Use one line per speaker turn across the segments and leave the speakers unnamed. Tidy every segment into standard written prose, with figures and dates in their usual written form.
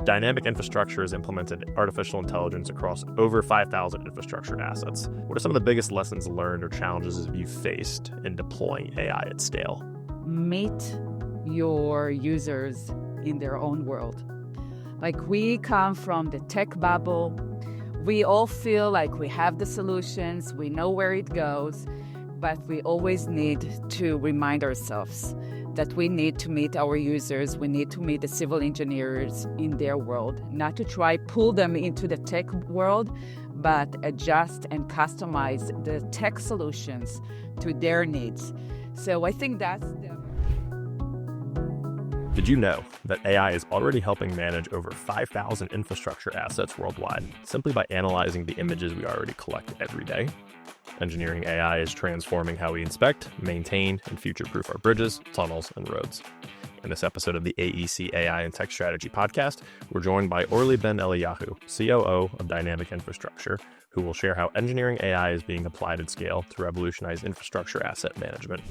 Dynamic Infrastructure has implemented artificial intelligence across over 5,000 infrastructure assets. What are some of the biggest lessons learned or challenges you faced in deploying AI at scale?
Meet your users in their own world. Like, we come from the tech bubble. We all feel like we have the solutions, we know where it goes, but we always need to remind ourselves that we need to meet our users, we need to meet the civil engineers in their world, not to try pull them into the tech world, but adjust and customize the tech solutions to their needs. So I think that's the...
Did you know that AI is already helping manage over 5,000 infrastructure assets worldwide simply by analyzing the images we already collect every day? Engineering AI is transforming how we inspect, maintain, and future-proof our bridges, tunnels, and roads. In this episode of the AEC AI and Tech Strategy podcast, we're joined by Orly Ben-Eliyahu, COO of Dynamic Infrastructure, who will share how engineering AI is being applied at scale to revolutionize infrastructure asset management.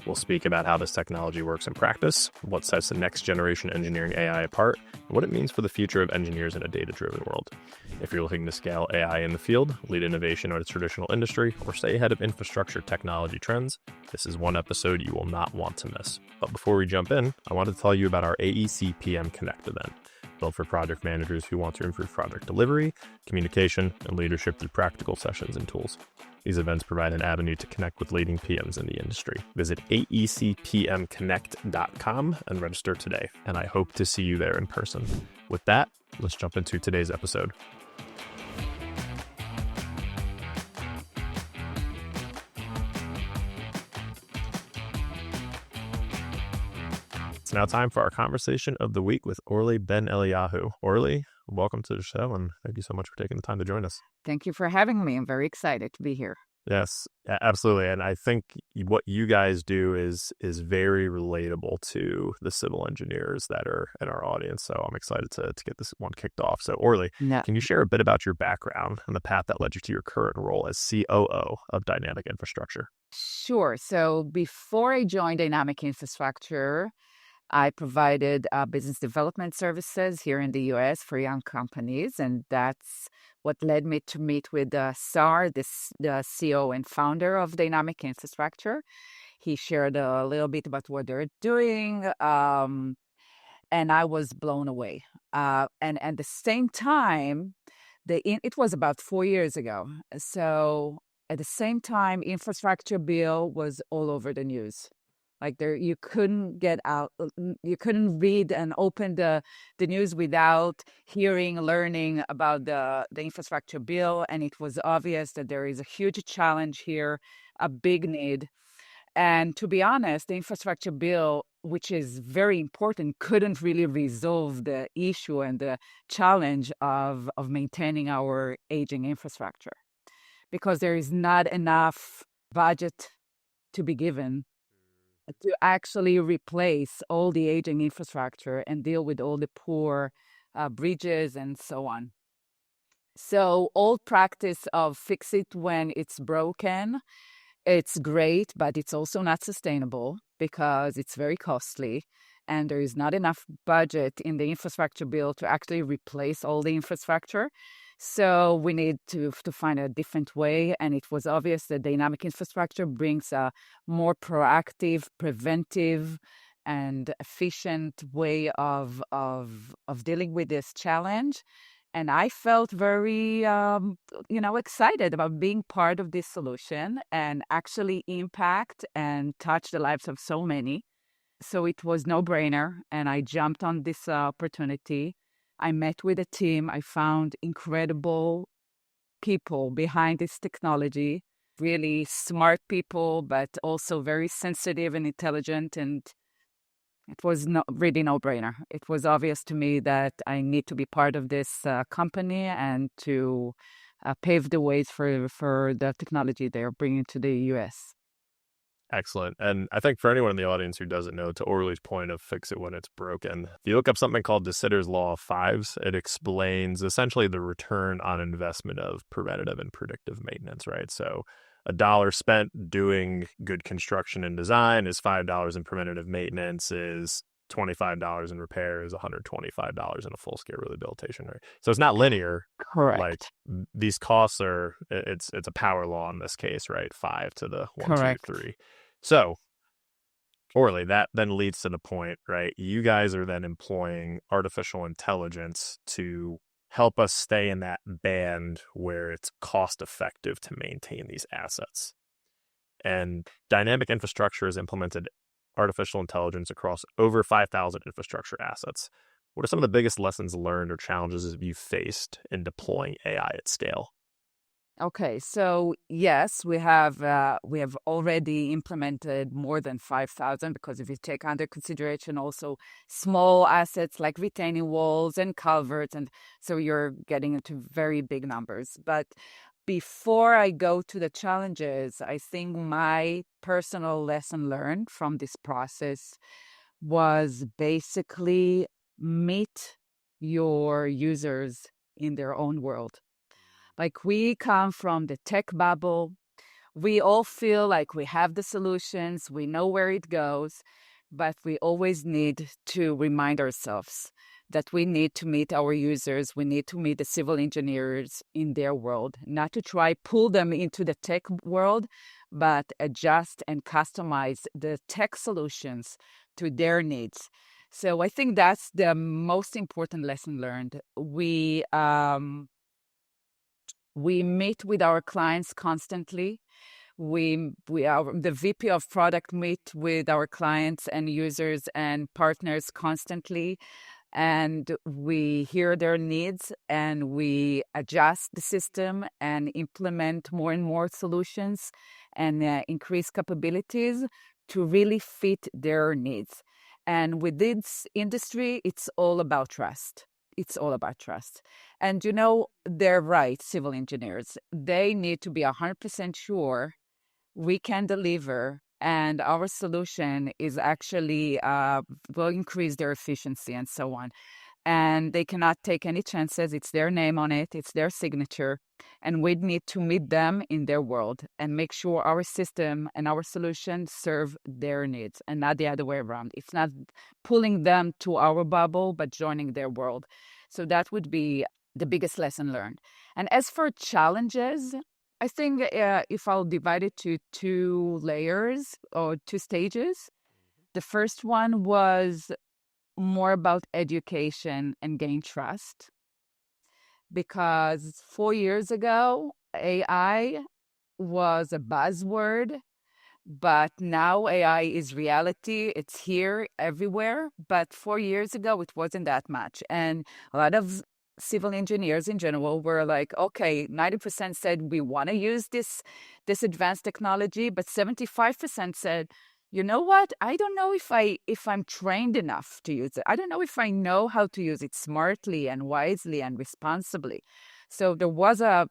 We'll speak about how this technology works in practice, what sets the next generation engineering AI apart, and what it means for the future of engineers in a data-driven world. If you're looking to scale AI in the field, lead innovation in a traditional industry, or stay ahead of infrastructure technology trends, this is one episode you will not want to miss. But before we jump in, I want to tell you about our AEC PM Connect event, built for project managers who want to improve project delivery, communication, and leadership through practical sessions and tools. These events provide an avenue to connect with leading PMs in the industry. Visit aecpmconnect.com and register today, and I hope to see you there in person. With that, let's jump into today's episode. It's now time for our conversation of the week with Orly Ben-Eliyahu. Orly, welcome to the show, and thank you so much for taking the time to join us.
Thank you for having me. I'm very excited to be here.
Yes, absolutely. And I think what you guys do is very relatable to the civil engineers that are in our audience. So I'm excited to get this one kicked off. So Orly, Can you share a bit about your background and the path that led you to your current role as COO of Dynamic Infrastructure?
Sure. So before I joined Dynamic Infrastructure, I provided business development services here in the U.S. for young companies, and that's what led me to meet with Sar, the CEO and founder of Dynamic Infrastructure. He shared a little bit about what they're doing, and I was blown away. And at the same time, it was about 4 years ago. So at the same time, infrastructure bill was all over the news. Like, you couldn't get out, you couldn't read and open the news without learning about the infrastructure bill. And it was obvious that there is a huge challenge here, a big need. And to be honest, the infrastructure bill, which is very important, couldn't really resolve the issue and the challenge of maintaining our aging infrastructure, because there is not enough budget to be given to actually replace all the aging infrastructure and deal with all the poor bridges and so on. So old practice of fix it when it's broken, it's great, but it's also not sustainable because it's very costly and there is not enough budget in the infrastructure bill to actually replace all the infrastructure. So we need to find a different way. And it was obvious that dynamic infrastructure brings a more proactive, preventive, and efficient way of dealing with this challenge. And I felt very, excited about being part of this solution and actually impact and touch the lives of so many. So it was no-brainer, and I jumped on this opportunity. I met with a team. I found incredible people behind this technology, really smart people, but also very sensitive and intelligent. And it was really no-brainer. It was obvious to me that I need to be part of this company and to pave the ways for the technology they're bringing to the U.S.
Excellent. And I think for anyone in the audience who doesn't know, to Orly's point of fix it when it's broken, if you look up something called De Sitter's Law of Fives, it explains essentially the return on investment of preventative and predictive maintenance, right? So $1 spent doing good construction and design is $5 in preventative maintenance, is $25 in repairs, $125 in a full scale rehabilitation, right? So it's not linear. Like
Correct.
these costs are, it's a power law in this case, right? 5 to the 1, 2,
Correct.
3. So Orly, that then leads to the point, right? You guys are then employing artificial intelligence to help us stay in that band where it's cost effective to maintain these assets. And dynamic infrastructure has implemented artificial intelligence across over 5,000 infrastructure assets. What are some of the biggest lessons learned or challenges you faced in deploying AI at scale?
Okay, so yes, we have already implemented more than 5,000 because if you take under consideration also small assets like retaining walls and culverts, and so you're getting into very big numbers. But before I go to the challenges, I think my personal lesson learned from this process was basically meet your users in their own world. Like we come from the tech bubble. We all feel like we have the solutions, we know where it goes, but we always need to remind ourselves that we need to meet our users, we need to meet the civil engineers in their world, not to try pull them into the tech world, but adjust and customize the tech solutions to their needs. So I think that's the most important lesson learned. We meet with our clients constantly. The VP of product meet with our clients and users and partners constantly, and we hear their needs and we adjust the system and implement more and more solutions and increase capabilities to really fit their needs. And with this industry, it's all about trust. It's all about trust. And they're right, civil engineers. They need to be 100% sure we can deliver and our solution is actually will increase their efficiency and so on. And they cannot take any chances. It's their name on it. It's their signature. And we need to meet them in their world and make sure our system and our solution serve their needs and not the other way around. It's not pulling them to our bubble, but joining their world. So that would be the biggest lesson learned. And as for challenges, I think if I'll divide it to two layers or two stages, the first one was more about education and gain trust. Because 4 years ago, AI was a buzzword, but now AI is reality. It's here everywhere. But 4 years ago, it wasn't that much. And a lot of civil engineers in general were like, okay, 90% said we want to use this advanced technology, but 75% said, you know what? I don't know if I'm trained enough to use it. I don't know if I know how to use it smartly and wisely and responsibly. So there was a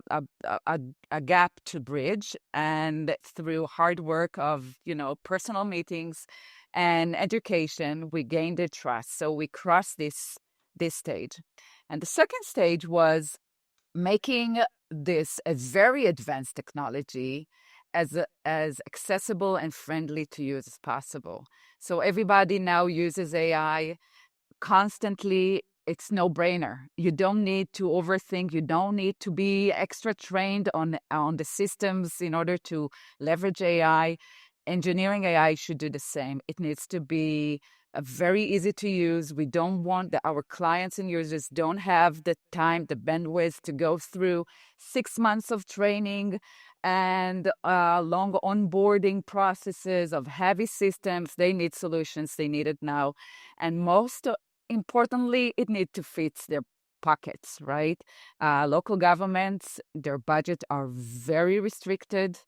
gap to bridge, and through hard work of personal meetings and education, we gained the trust. So we crossed this stage, and the second stage was making this a very advanced technology as accessible and friendly to use as possible. So everybody now uses AI constantly. It's no brainer. You don't need to overthink. You don't need to be extra trained on the systems in order to leverage AI. Engineering AI should do the same. It needs to be very easy to use. We don't want our clients and users don't have the time, the bandwidth to go through 6 months of training and long onboarding processes of heavy systems. They need solutions. They need it now. And most importantly, it needs to fit their pockets, right? Local governments, their budget are very restricted,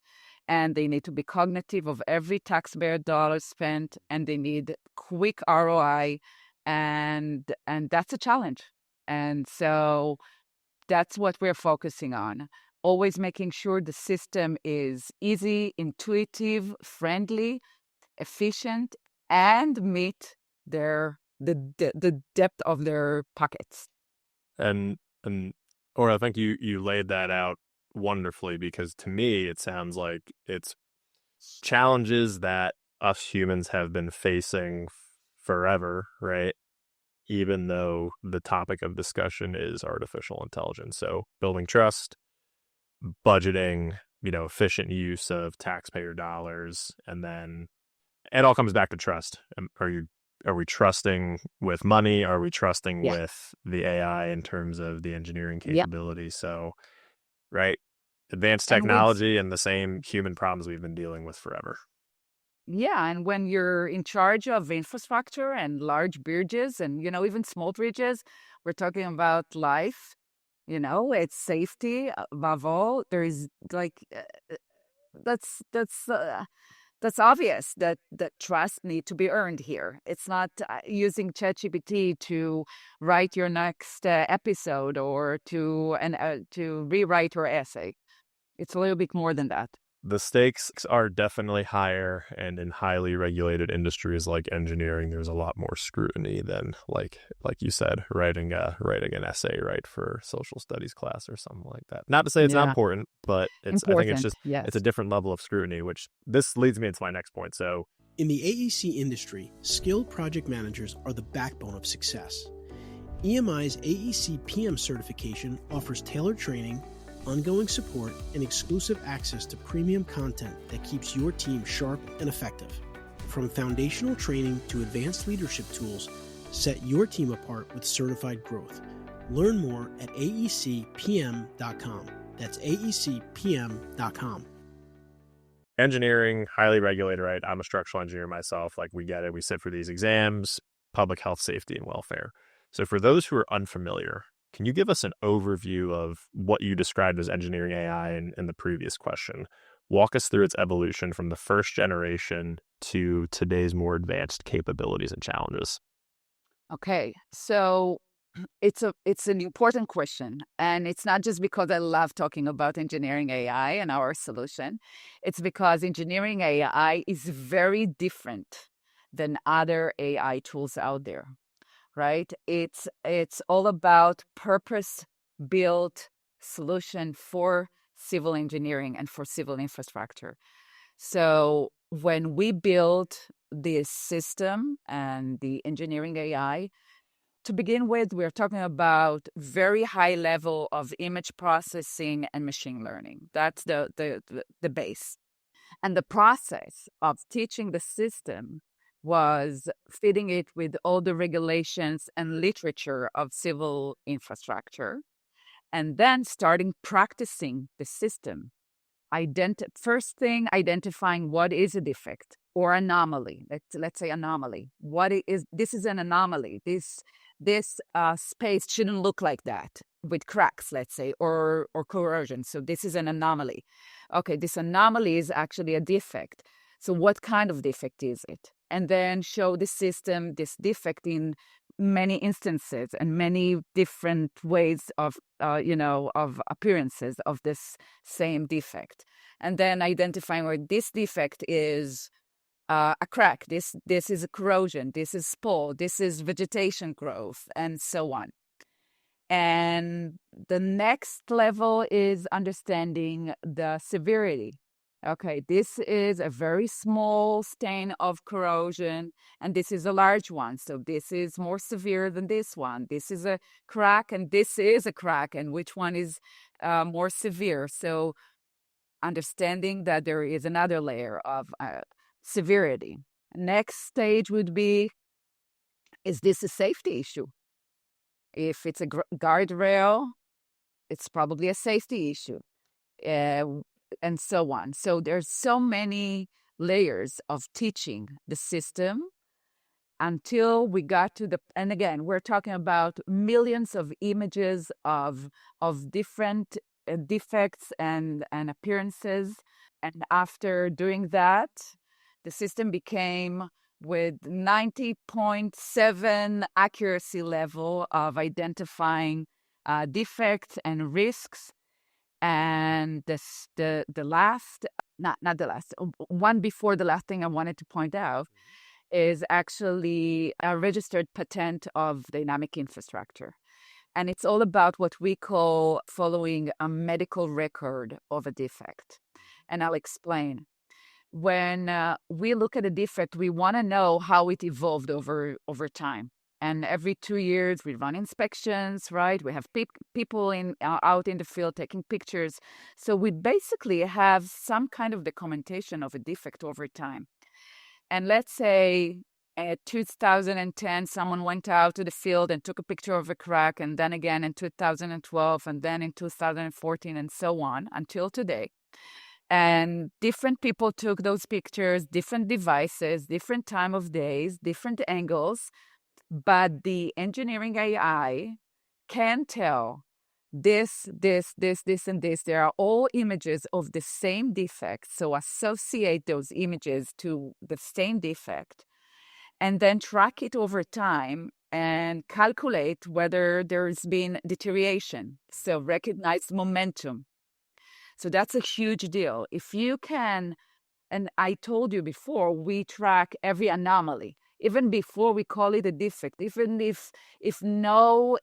and they need to be cognitive of every taxpayer dollar spent, and they need quick ROI, and that's a challenge. And so that's what we're focusing on. Always making sure the system is easy, intuitive, friendly, efficient, and meet the depth of their pockets.
And or I think you laid that out wonderfully, because to me it sounds like it's challenges that us humans have been facing forever, right? Even though the topic of discussion is artificial intelligence. So building trust, budgeting, efficient use of taxpayer dollars, and then it all comes back to trust. Are we trusting with money? Are we trusting
Yeah.
with the AI in terms of the engineering
Yeah.
capability? So, right, advanced
And with
technology and the same human problems we've been dealing with forever.
Yeah, and when you're in charge of infrastructure and large bridges and, even small bridges, we're talking about life, it's safety above all. There is like, that's, that's, uh, that's obvious that trust need to be earned here. It's not using ChatGPT to write your next episode or to rewrite your essay. It's a little bit more than that.
The stakes are definitely higher, and in highly regulated industries like engineering, there's a lot more scrutiny than like you said, writing an essay, right, for social studies class or something like that. Not to say it's not
Yeah,
important, but I think
important.
it's a
Yes.
different level of scrutiny, which this leads me into my next point. So
in the AEC industry, skilled project managers are the backbone of success. EMI's AEC PM certification offers tailored training, ongoing support, and exclusive access to premium content that keeps your team sharp and effective. From foundational training to advanced leadership tools, set your team apart with certified growth. Learn more at aecpm.com. That's aecpm.com.
engineering, highly regulated, right? I'm a structural engineer myself. Like, we get it. We sit for these exams, public health, safety, and welfare. So for those who are unfamiliar, can you give us an overview of what you described as engineering AI in the previous question? Walk us through its evolution from the first generation to today's more advanced capabilities and challenges.
Okay, so it's an important question, and it's not just because I love talking about engineering AI and our solution. It's because engineering AI is very different than other AI tools out there, right? It's all about purpose-built solution for civil engineering and for civil infrastructure. So when we build this system and the engineering AI, to begin with, we're talking about very high level of image processing and machine learning. That's the base. And the process of teaching the system was fitting it with all the regulations and literature of civil infrastructure, and then starting practicing the system. First thing, identifying what is a defect or anomaly. Let's say anomaly. This is an anomaly. This space shouldn't look like that with cracks, let's say, or corrosion. So this is an anomaly. Okay, this anomaly is actually a defect. So what kind of defect is it? And then show the system this defect in many instances and many different ways of appearances of this same defect, and then identifying where this defect is a crack, this is a corrosion, this is spill, this is vegetation growth, and so on. And the next level is understanding the severity. Okay, this is a very small stain of corrosion, and this is a large one. So this is more severe than this one. This is a crack, and this is a crack, and which one is more severe? So understanding that there is another layer of severity. Next stage would be, is this a safety issue? If it's a guardrail, it's probably a safety issue, and so on. So there's so many layers of teaching the system until we got to and again, we're talking about millions of images of different defects and appearances. And after doing that, the system became with 90.7 accuracy level of identifying defects and risks. And the last, not the last, one before the last thing I wanted to point out is actually a registered patent of dynamic infrastructure. And it's all about what we call following a medical record of a defect. And I'll explain. when we look at a defect, we want to know how it evolved over time. And every 2 years, we run inspections, right? We have people out in the field taking pictures. So we basically have some kind of documentation of a defect over time. And let's say at 2010, someone went out to the field and took a picture of a crack, and then again in 2012, and then in 2014, and so on until today. And different people took those pictures, different devices, different time of days, different angles. But the engineering AI can tell this, and this. They are all images of the same defect. So associate those images to the same defect and then track it over time and calculate whether there's been deterioration. So recognize momentum. So that's a huge deal. If you can, and I told you before, we track every anomaly, even before we call it a defect, even if no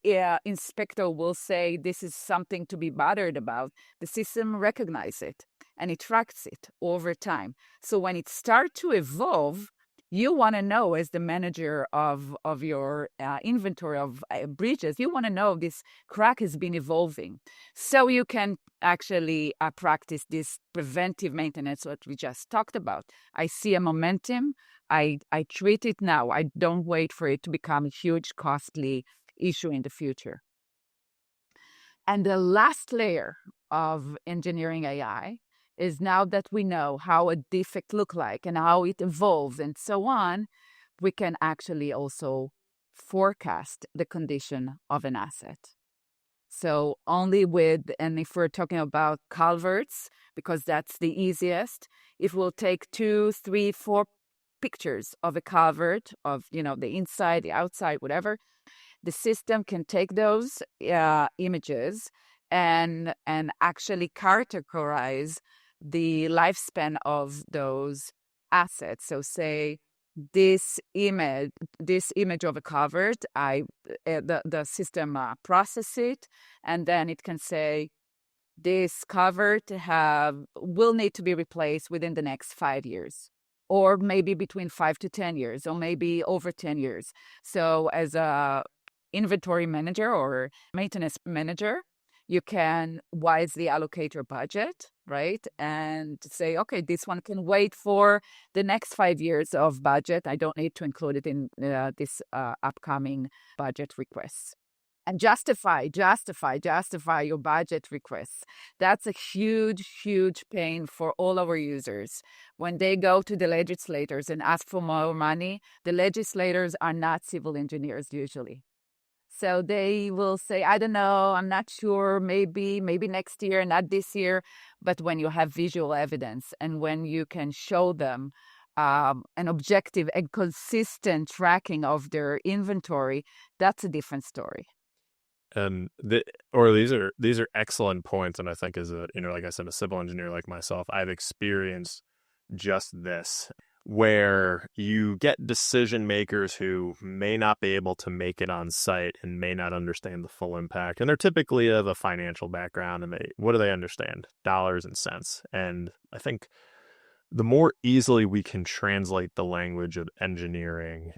inspector will say this is something to be bothered about, the system recognizes it and it tracks it over time. So when it starts to evolve, you want to know, as the manager of your inventory of bridges, you want to know this crack has been evolving. So you can actually practice this preventive maintenance, what we just talked about. I see a momentum, I treat it now. I don't wait for it to become a huge, costly issue in the future. And the last layer of engineering AI is now that we know how a defect looks like and how it evolves and so on, we can actually also forecast the condition of an asset. So only and if we're talking about culverts, because that's the easiest, if we'll take 2, 3, 4 pictures of a culvert, of, the inside, the outside, whatever, the system can take those images and actually categorize the lifespan of those assets. So say this image of a culvert, the system process it, and then it can say this culvert will need to be replaced within the next 5 years, or maybe between 5 to 10 years, or maybe over 10 years. So as a inventory manager or maintenance manager, you can wisely allocate your budget, right? And say, okay, this one can wait for the next 5 years of budget. I don't need to include it in this upcoming budget requests. And justify your budget requests. That's a huge, huge pain for all our users. When they go to the legislators and ask for more money, the legislators are not civil engineers usually. So they will say, I don't know, I'm not sure, maybe next year, not this year. But when you have visual evidence and when you can show them an objective and consistent tracking of their inventory, that's a different story.
And these are excellent points. And I think as a, like I said, a civil engineer like myself, I've experienced just this, where you get decision makers who may not be able to make it on site and may not understand the full impact. And they're typically of a financial background, and what do they understand? Dollars and cents. And I think the more easily we can translate the language of engineering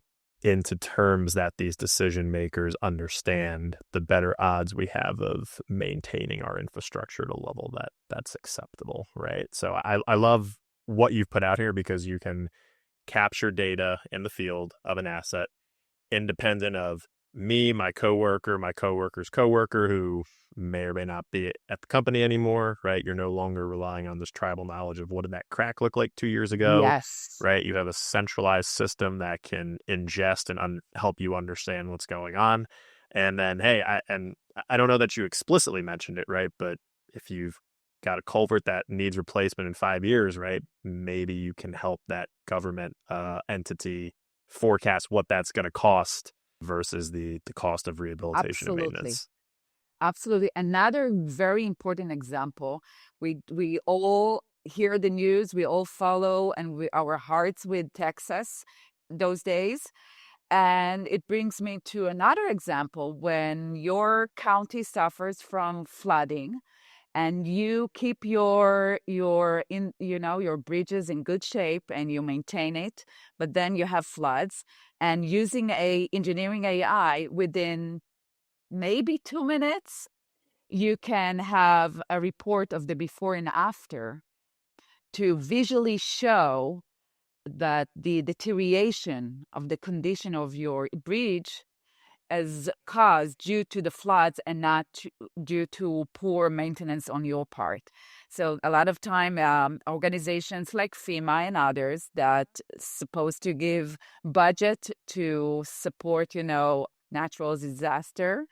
into terms that these decision makers understand, the better odds we have of maintaining our infrastructure at a level that's acceptable, right? So I love what you've put out here, because you can capture data in the field of an asset independent of me, my coworker, my coworker's coworker, who may or may not be at the company anymore, right? You're no longer relying on this tribal knowledge of what did that crack look like 2 years ago.
Yes.
Right? You have a centralized system that can ingest and help you understand what's going on. And then, hey, I don't know that you explicitly mentioned it, right? But if you've got a culvert that needs replacement in 5 years, right? Maybe you can help that government entity forecast what that's going to cost versus the cost of rehabilitation and maintenance.
Absolutely. Another very important example, we all hear the news, we all follow, and our hearts with Texas those days. And it brings me to another example when your county suffers from flooding and you keep your bridges in good shape and you maintain it, but then you have floods, and using engineering AI, within maybe 2 minutes, you can have a report of the before and after to visually show that the deterioration of the condition of your bridge is caused due to the floods and not due to poor maintenance on your part. So a lot of time, organizations like FEMA and others that supposed to give budget to support, natural disaster,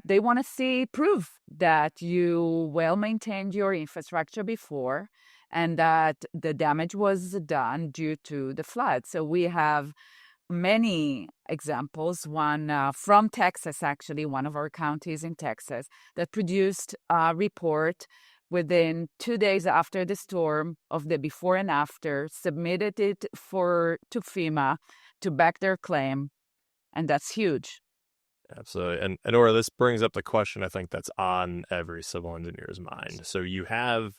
they want to see proof that you well maintained your infrastructure before and that the damage was done due to the flood. So we have many examples. One from Texas, actually, one of our counties in Texas, that produced a report within 2 days after the storm of the before and after, submitted it to FEMA to back their claim, and that's huge.
Absolutely. And Orly, this brings up the question I think that's on every civil engineer's mind. So you have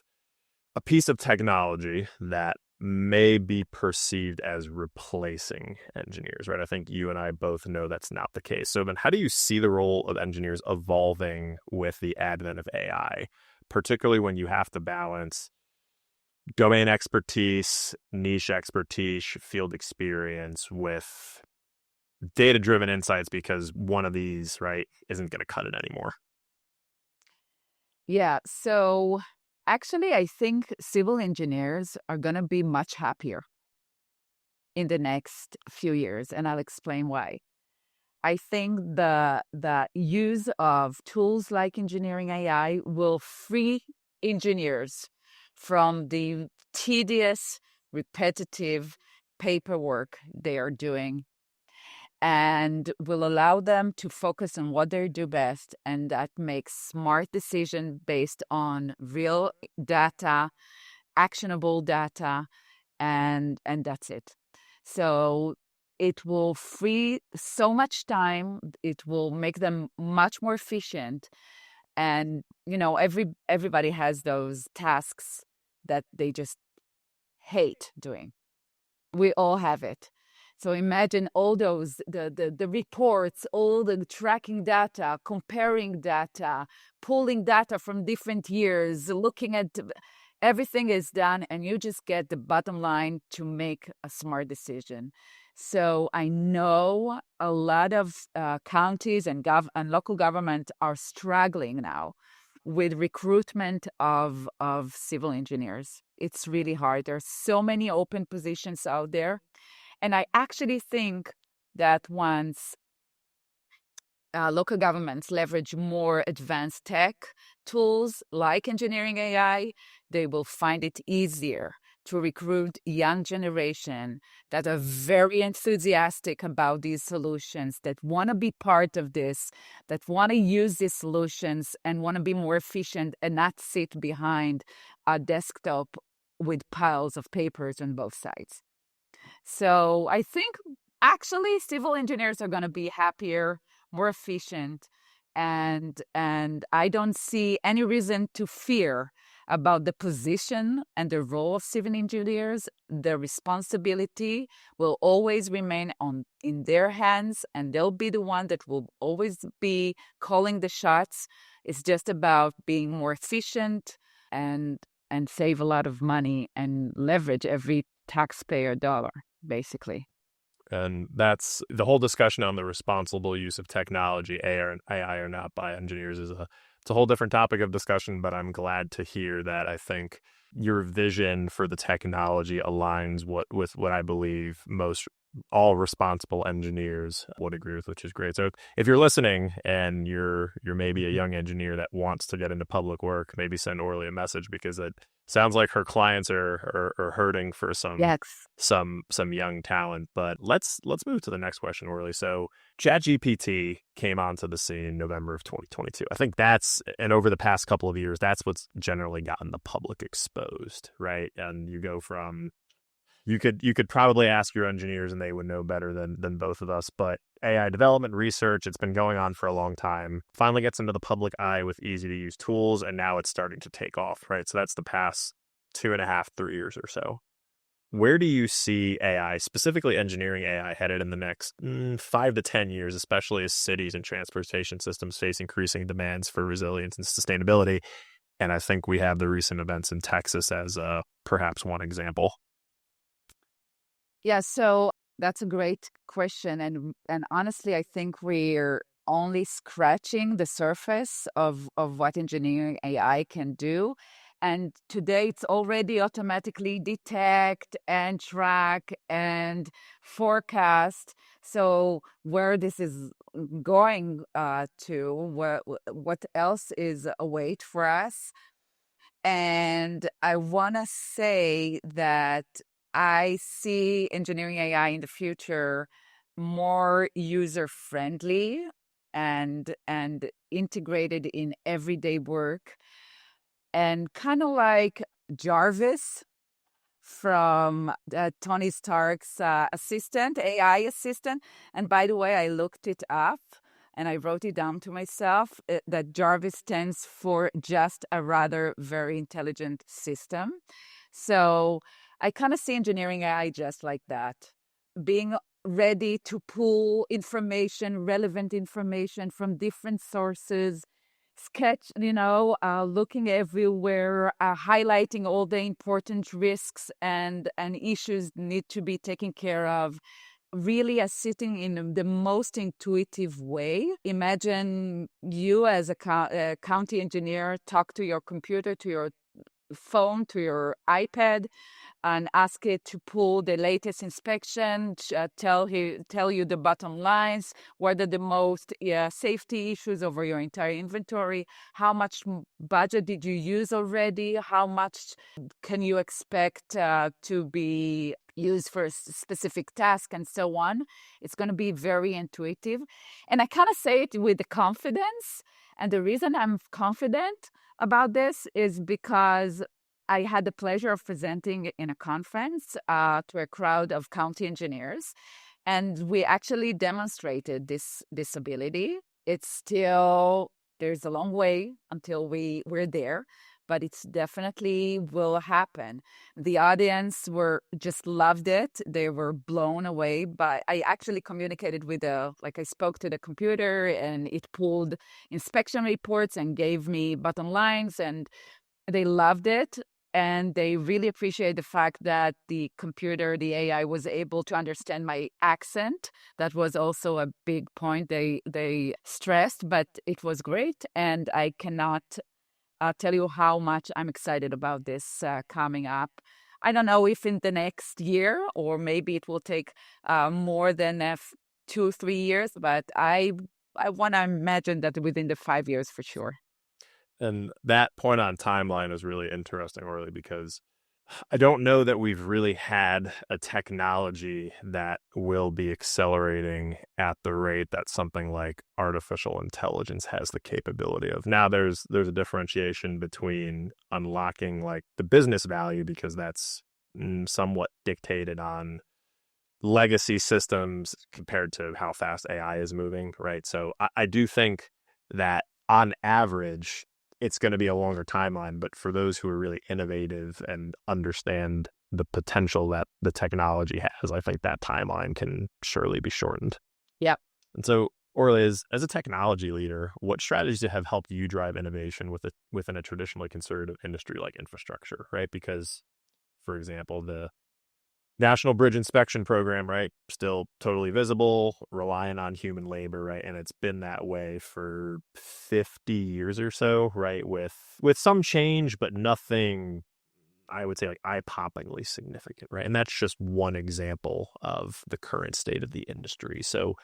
a piece of technology that may be perceived as replacing engineers, right? I think you and I both know that's not the case. So then how do you see the role of engineers evolving with the advent of AI, particularly when you have to balance domain expertise, niche expertise, field experience with data-driven insights, because one of these, right, isn't going to cut it anymore?
Yeah, so actually, I think civil engineers are going to be much happier in the next few years, and I'll explain why. I think the use of tools like engineering AI will free engineers from the tedious, repetitive paperwork they are doing, and will allow them to focus on what they do best, and that makes smart decisions based on real data, actionable data, and that's it. So it will free so much time. It will make them much more efficient. And everybody has those tasks that they just hate doing. We all have it. So imagine all those, the reports, all the tracking data, comparing data, pulling data from different years, looking at everything is done, and you just get the bottom line to make a smart decision. So I know a lot of counties and local government are struggling now with recruitment of civil engineers. It's really hard. There's so many open positions out there. And I actually think that once local governments leverage more advanced tech tools like engineering AI, they will find it easier to recruit young generation that are very enthusiastic about these solutions, that want to be part of this, that want to use these solutions and want to be more efficient and not sit behind a desktop with piles of papers on both sides. So I think actually civil engineers are going to be happier, more efficient, and I don't see any reason to fear about the position and the role of civil engineers. The responsibility will always remain in their hands, and they'll be the one that will always be calling the shots. It's just about being more efficient and save a lot of money and leverage every taxpayer dollar, basically.
And that's the whole discussion on the responsible use of technology, AI or not, by engineers it's a whole different topic of discussion, but I'm glad to hear that. I think your vision for the technology aligns with what I believe all responsible engineers would agree with, which is great. So if you're listening and you're maybe a young engineer that wants to get into public work, maybe send Orly a message, because it sounds like her clients are hurting for some young talent. But let's move to the next question, Orly. So ChatGPT came onto the scene in November of 2022. I think and over the past couple of years, that's what's generally gotten the public exposed, right? And you go from You could probably ask your engineers and they would know better than both of us. But AI development research, it's been going on for a long time. Finally gets into the public eye with easy to use tools, and now it's starting to take off, right? So that's the past 2.5, 3 years or so. Where do you see AI, specifically engineering AI, headed in the next 5 to 10 years, especially as cities and transportation systems face increasing demands for resilience and sustainability? And I think we have the recent events in Texas as perhaps one example.
Yeah, so that's a great question. And honestly, I think we're only scratching the surface of what engineering AI can do. And today it's already automatically detect and track and forecast. So where this is going to, what else is await for us? And I want to say that I see engineering AI in the future more user friendly and integrated in everyday work, and kind of like Jarvis from Tony Stark's assistant, AI assistant. And by the way, I looked it up and I wrote it down to myself that Jarvis stands for just a rather very intelligent system. So I kind of see engineering AI just like that, being ready to pull information, relevant information from different sources, sketch, looking everywhere, highlighting all the important risks and issues need to be taken care of, really as sitting in the most intuitive way. Imagine you as a county engineer talk to your computer, to your phone, to your iPad, and ask it to pull the latest inspection, tell you the bottom lines, what are the most safety issues over your entire inventory, how much budget did you use already, how much can you expect to be used for a specific task, and so on. It's going to be very intuitive. And I kind of say it with the confidence. And the reason I'm confident about this is because I had the pleasure of presenting in a conference to a crowd of county engineers, and we actually demonstrated this ability. It's still, there's a long way until we're there, but it's definitely will happen. The audience just loved it. They were blown away by, I actually communicated with I spoke to the computer and it pulled inspection reports and gave me bottom lines, and they loved it. And they really appreciate the fact that the computer, the AI, was able to understand my accent. That was also a big point they stressed, but it was great. And I cannot tell you how much I'm excited about this coming up. I don't know if in the next year, or maybe it will take more than 2-3 years, but I want to imagine that within the 5 years for sure.
And that point on timeline is really interesting, Orly, because I don't know that we've really had a technology that will be accelerating at the rate that something like artificial intelligence has the capability of. Now, there's a differentiation between unlocking like the business value, because that's somewhat dictated on legacy systems compared to how fast AI is moving, right? So I do think that on average, it's going to be a longer timeline, but for those who are really innovative and understand the potential that the technology has, I think that timeline can surely be shortened.
Yep.
And so, Orly, as a technology leader, what strategies have helped you drive innovation within a traditionally conservative industry like infrastructure, right? Because, for example, the National Bridge Inspection Program, right, still totally visible, relying on human labor, right, and it's been that way for 50 years or so, right, with some change, but nothing, I would say, like eye-poppingly significant, right, and that's just one example of the current state of the industry. So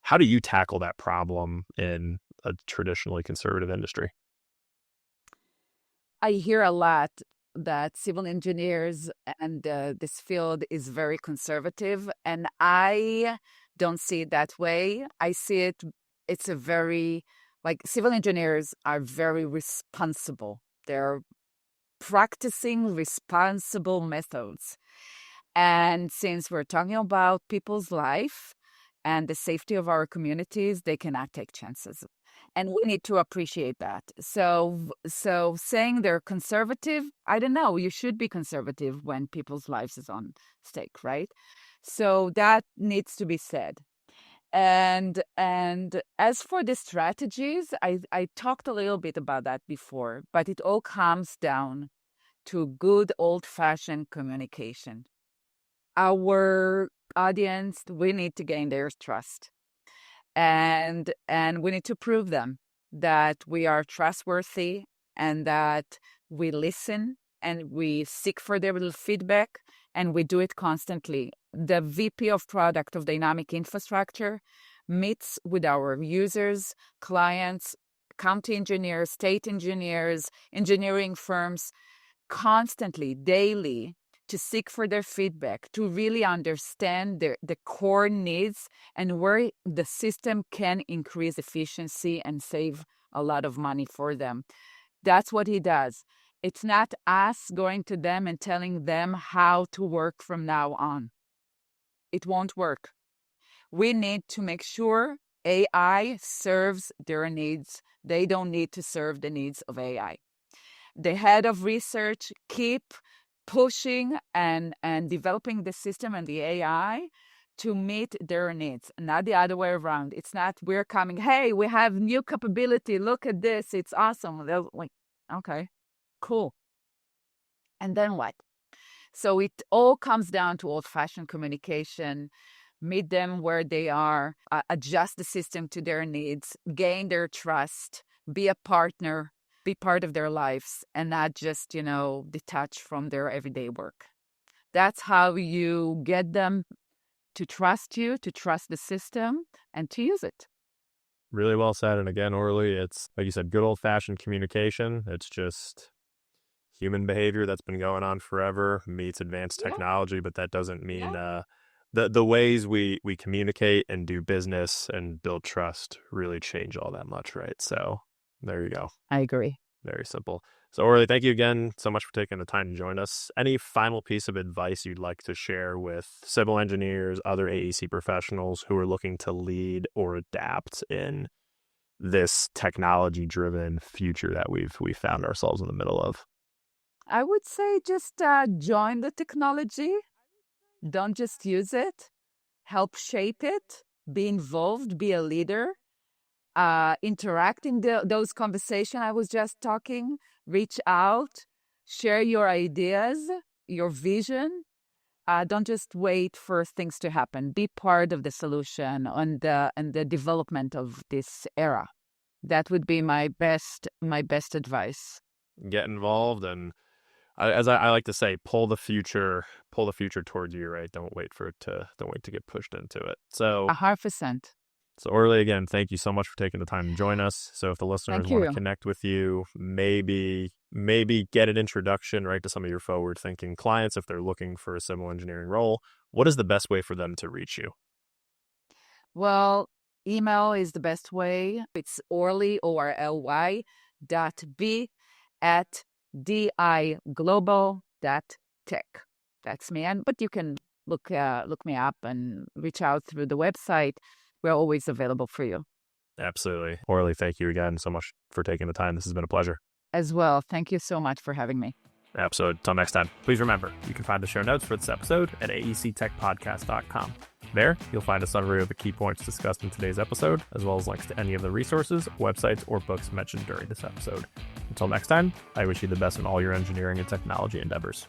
how do you tackle that problem in a traditionally conservative industry?
I hear a lot that civil engineers and this field is very conservative, and I don't see it that way. I see it's a very, like, civil engineers are very responsible. They're practicing responsible methods. And since we're talking about people's life and the safety of our communities, they cannot take chances. And we need to appreciate that. So saying they're conservative, I don't know. You should be conservative when people's lives is on stake, right? So that needs to be said. And as for the strategies, I talked a little bit about that before, but it all comes down to good old-fashioned communication. Our audience, we need to gain their trust. And we need to prove them that we are trustworthy and that we listen and we seek for their little feedback and we do it constantly. The VP of product of dynamic infrastructure meets with our users, clients, county engineers, state engineers, engineering firms constantly, daily, to seek for their feedback, to really understand the core needs and where the system can increase efficiency and save a lot of money for them. That's what he does. It's not us going to them and telling them how to work from now on. It won't work. We need to make sure AI serves their needs. They don't need to serve the needs of AI. The head of research keep pushing and developing the system and the AI to meet their needs, not the other way around. It's not we're coming, hey, we have new capability. Look at this. It's awesome. They're like, okay, cool. And then what? So it all comes down to old-fashioned communication, meet them where they are, adjust the system to their needs, gain their trust, be a partner, be part of their lives, and not just, detach from their everyday work. That's how you get them to trust you, to trust the system, and to use it.
Really well said. And again, Orly, it's, like you said, good old-fashioned communication. It's just human behavior that's been going on forever meets advanced technology, but that doesn't mean the ways we communicate and do business and build trust really change all that much, right? So there you go.
I agree.
Very simple. So Orly, thank you again so much for taking the time to join us. Any final piece of advice you'd like to share with civil engineers, other AEC professionals who are looking to lead or adapt in this technology-driven future that we've found ourselves in the middle of?
I would say just join the technology. Don't just use it. Help shape it. Be involved. Be a leader. Interact in those conversations I was just talking. Reach out. Share your ideas, your vision. Don't just wait for things to happen. Be part of the solution and the development of this era. That would be my best advice.
Get involved, and as I like to say, pull the future towards you, right? Don't wait to get pushed into it. So
100%.
So Orly, again, thank you so much for taking the time to join us. So if the listeners want to connect with you, maybe get an introduction, right, to some of your forward-thinking clients if they're looking for a civil engineering role, what is the best way for them to reach you?
Well, email is the best way. It's Orly, ORLY, .b@diglobal.tech. That's me. But you can look me up and reach out through the website. We're always available for you.
Absolutely. Orly, thank you again so much for taking the time. This has been a pleasure.
As well. Thank you so much for having me.
Absolutely. Until next time, please remember, you can find the show notes for this episode at aectechpodcast.com. There, you'll find a summary of the key points discussed in today's episode, as well as links to any of the resources, websites, or books mentioned during this episode. Until next time, I wish you the best in all your engineering and technology endeavors.